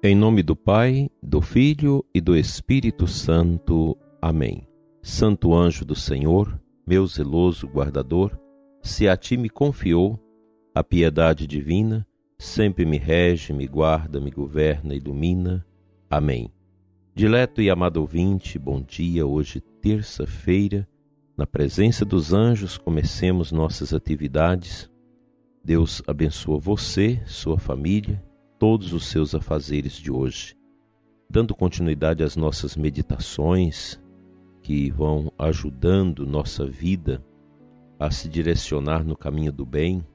Em nome do Pai, do Filho e do Espírito Santo. Amém. Santo anjo do Senhor, meu zeloso guardador, se a ti me confiou a piedade divina, sempre me rege, me guarda, me governa, ilumina. Amém. Dileto e amado ouvinte, bom dia. Hoje, terça-feira, na presença dos anjos, comecemos nossas atividades. Deus abençoa você, sua família, todos os seus afazeres de hoje, dando continuidade às nossas meditações que vão ajudando nossa vida a se direcionar no caminho do bem.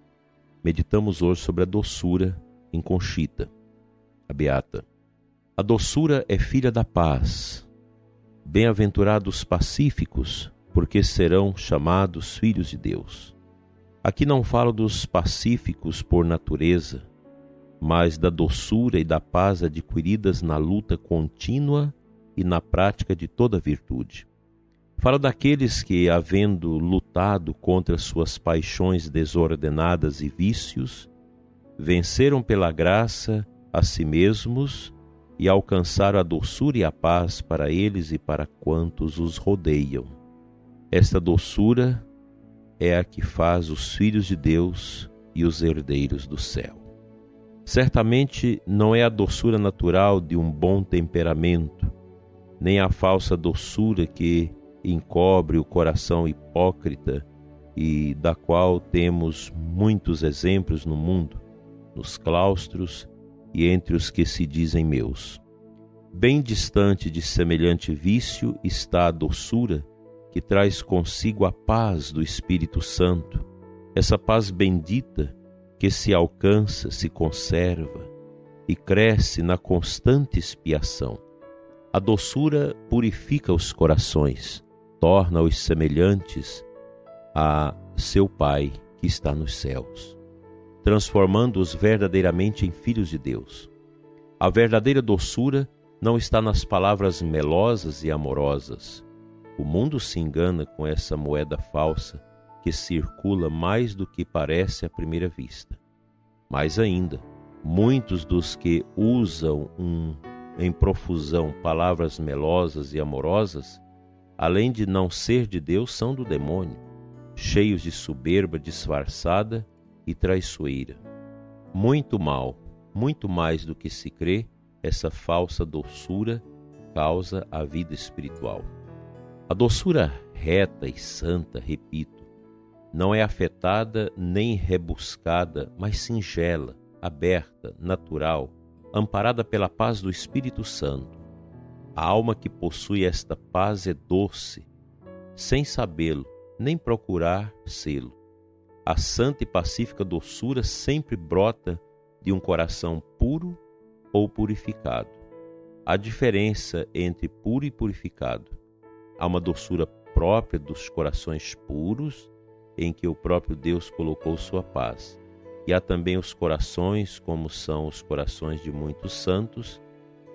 Meditamos hoje sobre a doçura em Conchita, a beata. A doçura é filha da paz. Bem-aventurados pacíficos, porque serão chamados filhos de Deus. Aqui não falo dos pacíficos por natureza, mas da doçura e da paz adquiridas na luta contínua e na prática de toda virtude. Falo daqueles que, havendo lutado contra suas paixões desordenadas e vícios, venceram pela graça a si mesmos e alcançaram a doçura e a paz para eles e para quantos os rodeiam. Esta doçura é a que faz os filhos de Deus e os herdeiros do céu. Certamente não é a doçura natural de um bom temperamento, nem a falsa doçura que encobre o coração hipócrita e da qual temos muitos exemplos no mundo, nos claustros e entre os que se dizem meus. Bem distante de semelhante vício está a doçura que traz consigo a paz do Espírito Santo, essa paz bendita que se alcança, se conserva e cresce na constante expiação. A doçura purifica os corações, torna-os semelhantes a seu Pai que está nos céus, transformando-os verdadeiramente em filhos de Deus. A verdadeira doçura não está nas palavras melosas e amorosas. O mundo se engana com essa moeda falsa que circula mais do que parece à primeira vista. Mais ainda, muitos dos que usam em profusão palavras melosas e amorosas, além de não ser de Deus, são do demônio, cheios de soberba disfarçada e traiçoeira. Muito mal, muito mais do que se crê, essa falsa doçura causa a vida espiritual. A doçura reta e santa, repito, não é afetada nem rebuscada, mas singela, aberta, natural, amparada pela paz do Espírito Santo. A alma que possui esta paz é doce, sem sabê-lo, nem procurar sê-lo. A santa e pacífica doçura sempre brota de um coração puro ou purificado. Há diferença entre puro e purificado. Há uma doçura própria dos corações puros, em que o próprio Deus colocou sua paz. E há também os corações, como são os corações de muitos santos,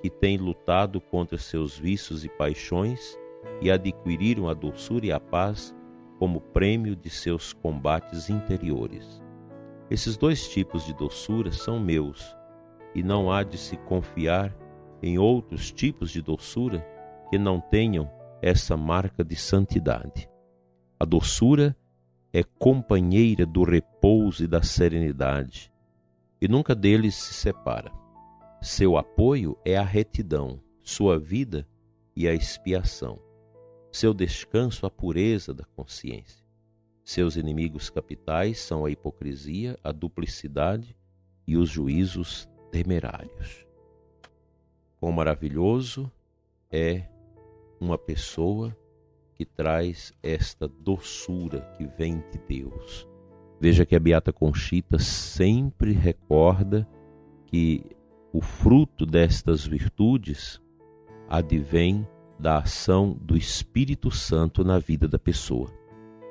que têm lutado contra seus vícios e paixões e adquiriram a doçura e a paz como prêmio de seus combates interiores. Esses dois tipos de doçura são meus, e não há de se confiar em outros tipos de doçura que não tenham essa marca de santidade. A doçura é companheira do repouso e da serenidade, e nunca deles se separa. Seu apoio é a retidão, sua vida e a expiação. Seu descanso a pureza da consciência. Seus inimigos capitais são a hipocrisia, a duplicidade e os juízos temerários. Quão maravilhoso é uma pessoa que traz esta doçura que vem de Deus. Veja que a beata Conchita sempre recorda que o fruto destas virtudes advém da ação do Espírito Santo na vida da pessoa.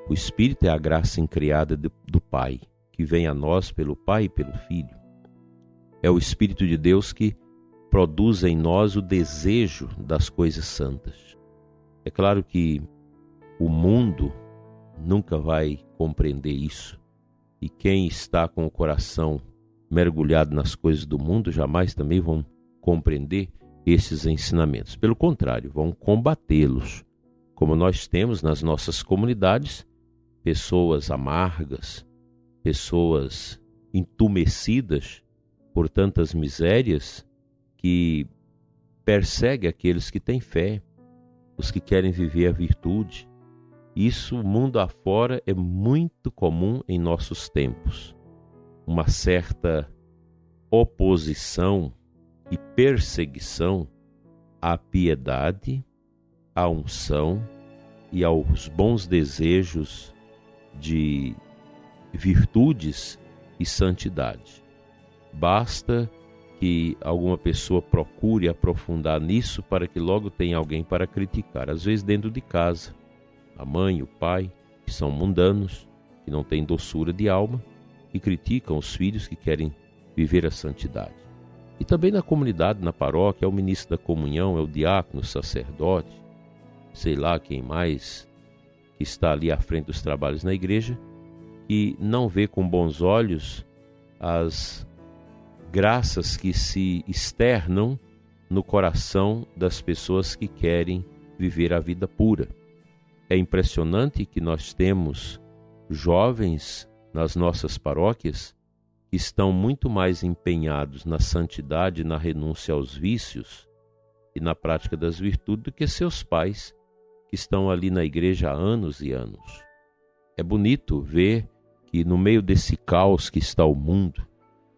O Espírito é a graça incriada do Pai, que vem a nós pelo Pai e pelo Filho. É o Espírito de Deus que produz em nós o desejo das coisas santas. É claro que o mundo nunca vai compreender isso, e quem está com o coração mergulhado nas coisas do mundo jamais também vão compreender esses ensinamentos. Pelo contrário, vão combatê-los. Como nós temos nas nossas comunidades, pessoas amargas, pessoas entumecidas por tantas misérias que perseguem aqueles que têm fé, os que querem viver a virtude. Isso, mundo afora, é muito comum em nossos tempos. Uma certa oposição e perseguição à piedade, à unção e aos bons desejos de virtudes e santidade. Basta que alguma pessoa procure aprofundar nisso para que logo tenha alguém para criticar. Às vezes dentro de casa, a mãe, o pai, que são mundanos, que não têm doçura de alma, e criticam os filhos que querem viver a santidade. E também na comunidade, na paróquia, é o ministro da comunhão, é o diácono, o sacerdote, sei lá quem mais, que está ali à frente dos trabalhos na igreja, e não vê com bons olhos as graças que se externam no coração das pessoas que querem viver a vida pura. É impressionante que nós temos jovens nas nossas paróquias que estão muito mais empenhados na santidade, na renúncia aos vícios e na prática das virtudes do que seus pais, que estão ali na igreja há anos e anos. É bonito ver que no meio desse caos que está o mundo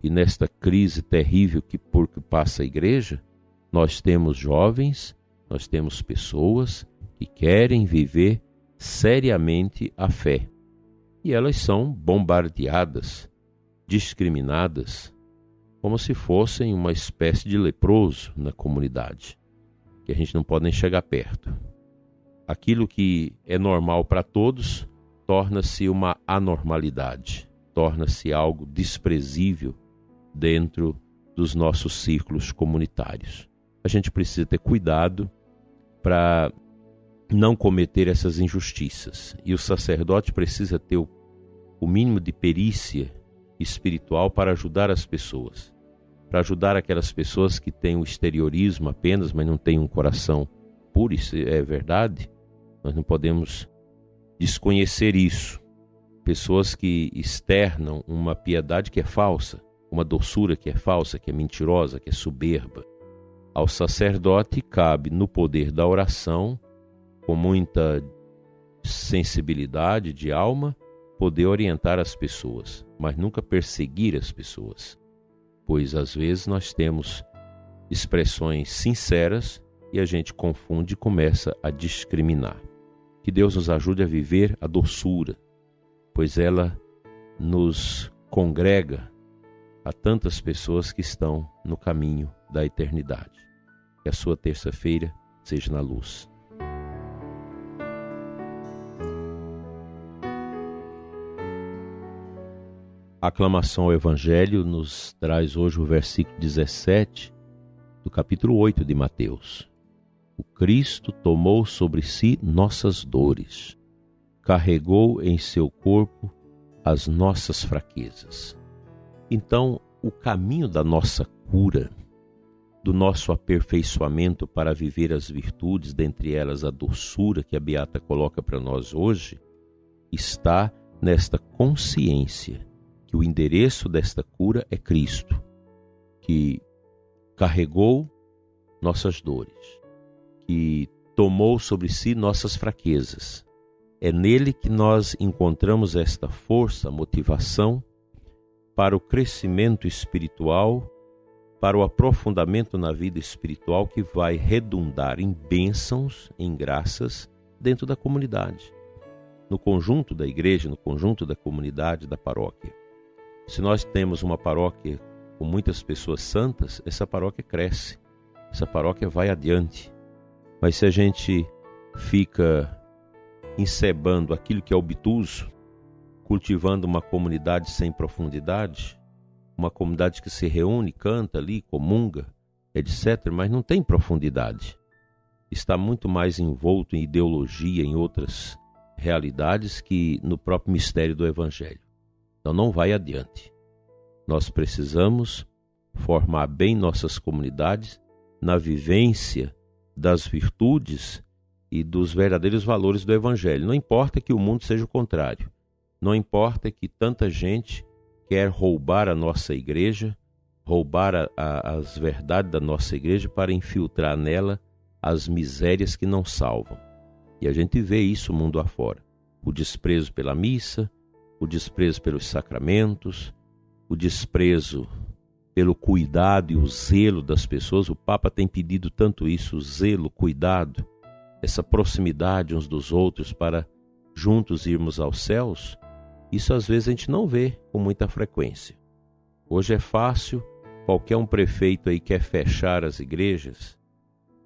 e nesta crise terrível por que passa a igreja, nós temos jovens, nós temos pessoas que querem viver seriamente a fé. E elas são bombardeadas, discriminadas, como se fossem uma espécie de leproso na comunidade, que a gente não pode nem chegar perto. Aquilo que é normal para todos torna-se uma anormalidade, torna-se algo desprezível dentro dos nossos círculos comunitários. A gente precisa ter cuidado para não cometer essas injustiças. E o sacerdote precisa ter o mínimo de perícia espiritual para ajudar as pessoas. Para ajudar aquelas pessoas que têm o exteriorismo apenas, mas não têm um coração puro, isso é verdade. Nós não podemos desconhecer isso. Pessoas que externam uma piedade que é falsa, uma doçura que é falsa, que é mentirosa, que é soberba. Ao sacerdote cabe, no poder da oração, com muita sensibilidade de alma, poder orientar as pessoas, mas nunca perseguir as pessoas, pois às vezes nós temos expressões sinceras e a gente confunde e começa a discriminar. Que Deus nos ajude a viver a doçura, pois ela nos congrega a tantas pessoas que estão no caminho da eternidade. Que a sua terça-feira seja na luz. A aclamação ao Evangelho nos traz hoje o versículo 17 do capítulo 8 de Mateus. O Cristo tomou sobre si nossas dores, carregou em seu corpo as nossas fraquezas. Então, o caminho da nossa cura, do nosso aperfeiçoamento para viver as virtudes, dentre elas a doçura que a Beata coloca para nós hoje, está nesta consciência que o endereço desta cura é Cristo, que carregou nossas dores, que tomou sobre si nossas fraquezas. É nele que nós encontramos esta força, motivação para o crescimento espiritual, para o aprofundamento na vida espiritual que vai redundar em bênçãos, em graças dentro da comunidade, no conjunto da igreja, no conjunto da comunidade, da paróquia. Se nós temos uma paróquia com muitas pessoas santas, essa paróquia cresce, essa paróquia vai adiante. Mas se a gente fica encebando aquilo que é obtuso, cultivando uma comunidade sem profundidade, uma comunidade que se reúne, canta ali, comunga, etc., mas não tem profundidade. Está muito mais envolto em ideologia, em outras realidades que no próprio mistério do Evangelho. Então não vai adiante. Nós precisamos formar bem nossas comunidades na vivência das virtudes e dos verdadeiros valores do Evangelho. Não importa que o mundo seja o contrário. Não importa que tanta gente quer roubar a nossa igreja, roubar as verdades da nossa igreja para infiltrar nela as misérias que não salvam. E a gente vê isso mundo afora. O desprezo pela missa, o desprezo pelos sacramentos, o desprezo pelo cuidado e o zelo das pessoas. O Papa tem pedido tanto isso, o zelo, o cuidado, essa proximidade uns dos outros para juntos irmos aos céus. Isso às vezes a gente não vê com muita frequência. Hoje é fácil, qualquer um prefeito aí quer fechar as igrejas,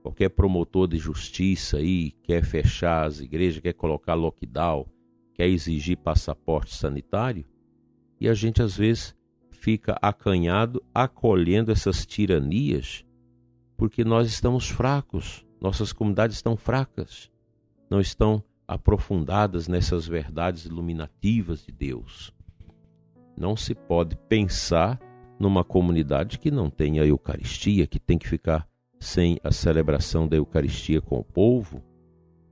qualquer promotor de justiça aí quer fechar as igrejas, quer colocar lockdown, quer exigir passaporte sanitário, e a gente às vezes fica acanhado, acolhendo essas tiranias, porque nós estamos fracos, nossas comunidades estão fracas, não estão aprofundadas nessas verdades iluminativas de Deus. Não se pode pensar numa comunidade que não tem a Eucaristia, que tem que ficar sem a celebração da Eucaristia com o povo,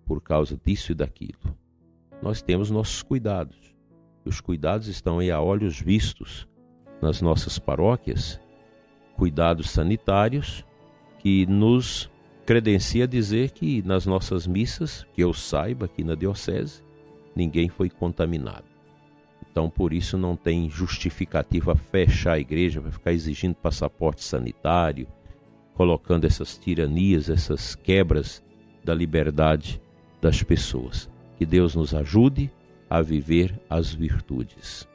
por causa disso e daquilo. Nós temos nossos cuidados, e os cuidados estão aí a olhos vistos nas nossas paróquias, cuidados sanitários que nos credencia dizer que nas nossas missas, que eu saiba aqui na diocese, ninguém foi contaminado. Então, por isso não tem justificativa fechar a igreja, vai ficar exigindo passaporte sanitário, colocando essas tiranias, essas quebras da liberdade das pessoas. Que Deus nos ajude a viver as virtudes.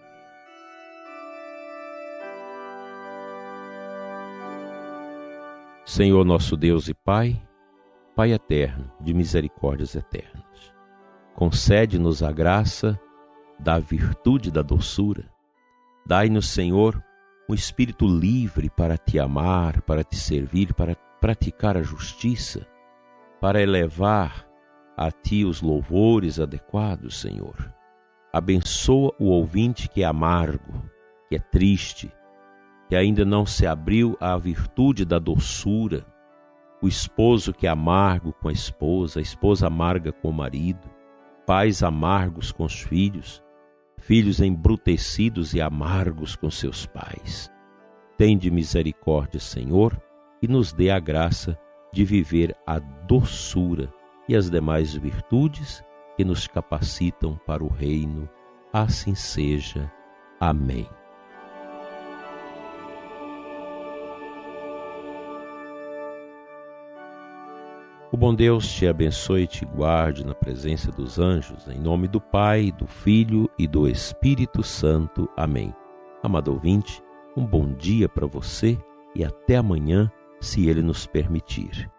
Senhor nosso Deus e Pai, Pai eterno, de misericórdias eternas, concede-nos a graça da virtude da doçura. Dai-nos, Senhor, um espírito livre para te amar, para te servir, para praticar a justiça, para elevar a ti os louvores adequados, Senhor. Abençoa o ouvinte que é amargo, que é triste, que ainda não se abriu à virtude da doçura, o esposo que é amargo com a esposa amarga com o marido, pais amargos com os filhos, filhos embrutecidos e amargos com seus pais. Tende misericórdia, Senhor, e nos dê a graça de viver a doçura e as demais virtudes que nos capacitam para o reino. Assim seja. Amém. O bom Deus te abençoe e te guarde na presença dos anjos, em nome do Pai, do Filho e do Espírito Santo. Amém. Amado ouvinte, um bom dia para você e até amanhã, se Ele nos permitir.